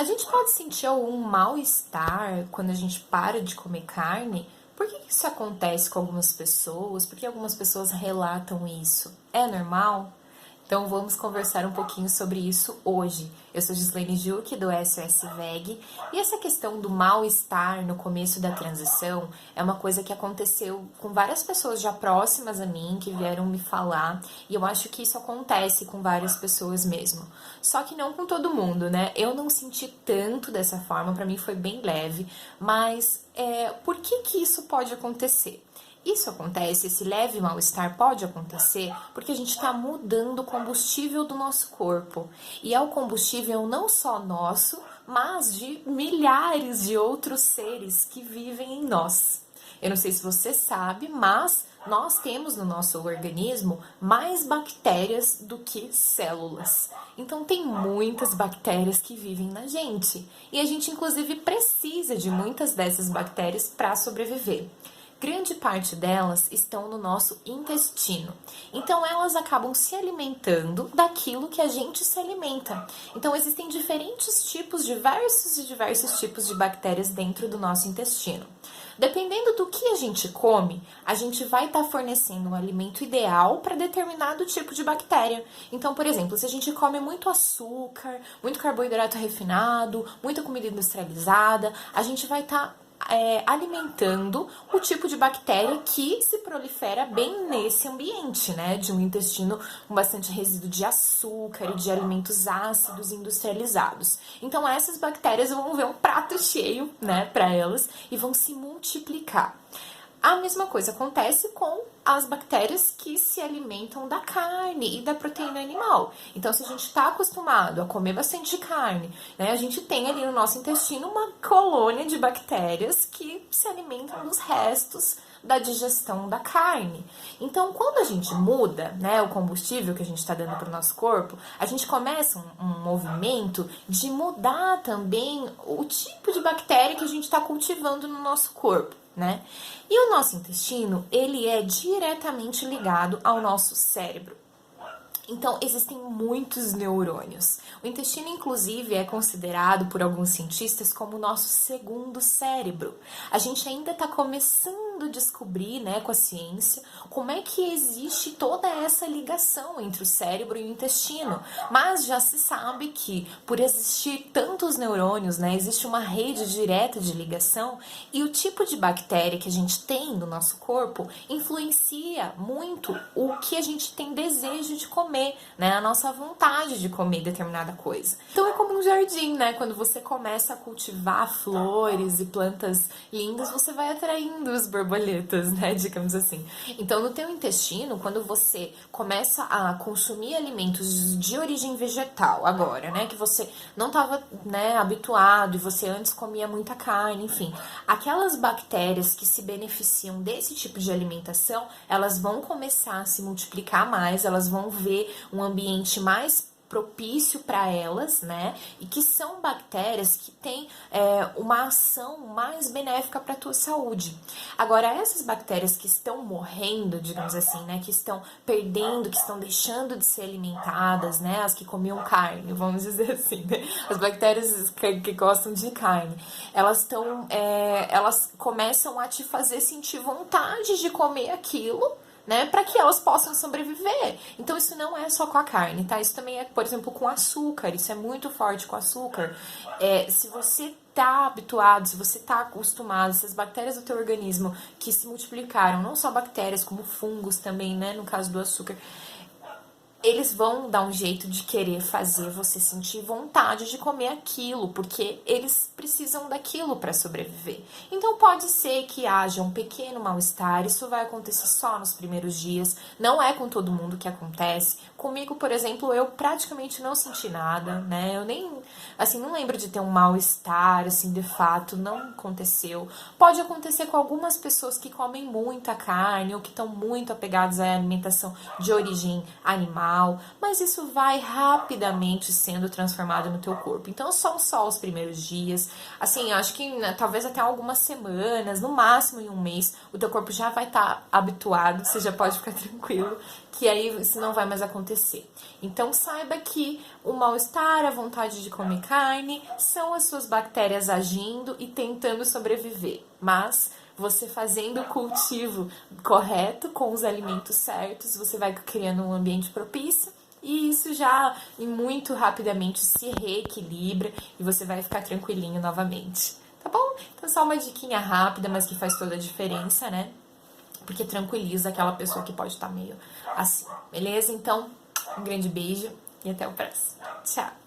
A gente pode sentir algum mal-estar quando a gente para de comer carne? Por que isso acontece com algumas pessoas? Por que algumas pessoas relatam isso? É normal? Então vamos conversar um pouquinho sobre isso hoje. Eu sou Gislaine Juque, do SOS Veg, e essa questão do mal-estar no começo da transição é uma coisa que aconteceu com várias pessoas já próximas a mim, que vieram me falar, e eu acho que isso acontece com várias pessoas mesmo. Só que não com todo mundo, né? Eu não senti tanto dessa forma, pra mim foi bem leve, mas por que isso pode acontecer? Isso acontece, esse leve mal-estar pode acontecer porque a gente está mudando o combustível do nosso corpo. E é o combustível não só nosso, mas de milhares de outros seres que vivem em nós. Eu não sei se você sabe, mas nós temos no nosso organismo mais bactérias do que células. Então tem muitas bactérias que vivem na gente. E a gente inclusive precisa de muitas dessas bactérias para sobreviver. Grande parte delas estão no nosso intestino. Então elas acabam se alimentando daquilo que a gente se alimenta. Então existem diversos tipos de bactérias dentro do nosso intestino. Dependendo do que a gente come, a gente vai estar fornecendo um alimento ideal para determinado tipo de bactéria. Então, por exemplo, se a gente come muito açúcar, muito carboidrato refinado, muita comida industrializada, a gente vai estar alimentando o tipo de bactéria que se prolifera bem nesse ambiente, né? De um intestino com bastante resíduo de açúcar e de alimentos ácidos industrializados. Então essas bactérias vão ver um prato cheio, né, para elas e vão se multiplicar. A mesma coisa acontece com as bactérias que se alimentam da carne e da proteína animal. Então, se a gente está acostumado a comer bastante carne, né, a gente tem ali no nosso intestino uma colônia de bactérias que se alimentam dos restos da digestão da carne. Então, quando a gente muda, né, o combustível que a gente está dando para o nosso corpo, a gente começa um movimento de mudar também o tipo de bactéria que a gente está cultivando no nosso corpo, né? E o nosso intestino, ele é diretamente ligado ao nosso cérebro. Então, existem muitos neurônios. O intestino, inclusive, é considerado por alguns cientistas como o nosso segundo cérebro. A gente ainda está começando a descobrir, né, com a ciência, como é que existe toda essa ligação entre o cérebro e o intestino. Mas já se sabe que, por existir tantos neurônios, né, existe uma rede direta de ligação e o tipo de bactéria que a gente tem no nosso corpo influencia muito o que a gente tem desejo de comer, né, a nossa vontade de comer determinada coisa. Então é como um jardim, né, quando você começa a cultivar flores e plantas lindas, você vai atraindo as borboletas, né, digamos assim. Então no teu intestino, quando você começa a consumir alimentos de origem vegetal agora, né, que você não estava, né, habituado e você antes comia muita carne, enfim, aquelas bactérias que se beneficiam desse tipo de alimentação, elas vão começar a se multiplicar mais, elas vão ver um ambiente mais propício para elas, né? E que são bactérias que têm uma ação mais benéfica para a tua saúde. Agora, essas bactérias que estão morrendo, digamos assim, né? Que estão perdendo, que estão deixando de ser alimentadas, né? As que comiam carne, vamos dizer assim, né? As bactérias que gostam de carne, elas começam a te fazer sentir vontade de comer aquilo, né, para que elas possam sobreviver. Então isso não é só com a carne, tá? Isso também é, por exemplo, com açúcar. Isso é muito forte com açúcar. Se você tá habituado, se você tá acostumado, essas bactérias do teu organismo que se multiplicaram, não só bactérias, como fungos também, né, no caso do açúcar, eles vão dar um jeito de querer fazer você sentir vontade de comer aquilo, porque eles precisam daquilo para sobreviver. Então pode ser que haja um pequeno mal-estar, isso vai acontecer só nos primeiros dias, não é com todo mundo que acontece. Comigo, por exemplo, eu praticamente não senti nada, né? Eu nem, assim, não lembro de ter um mal-estar, assim, de fato, não aconteceu. Pode acontecer com algumas pessoas que comem muita carne ou que estão muito apegadas à alimentação de origem animal, mas isso vai rapidamente sendo transformado no teu corpo. Então são só os primeiros dias, assim, acho que talvez até algumas semanas, no máximo em um mês, o teu corpo já vai estar habituado, você já pode ficar tranquilo que aí isso não vai mais acontecer. Então saiba que o mal-estar, a vontade de comer carne, são as suas bactérias agindo e tentando sobreviver. Mas você fazendo o cultivo correto, com os alimentos certos, você vai criando um ambiente propício e isso já e muito rapidamente se reequilibra e você vai ficar tranquilinho novamente. Tá bom? Então só uma diquinha rápida, mas que faz toda a diferença, né? Porque tranquiliza aquela pessoa que pode estar meio assim, beleza? Então, um grande beijo e até o próximo. Tchau!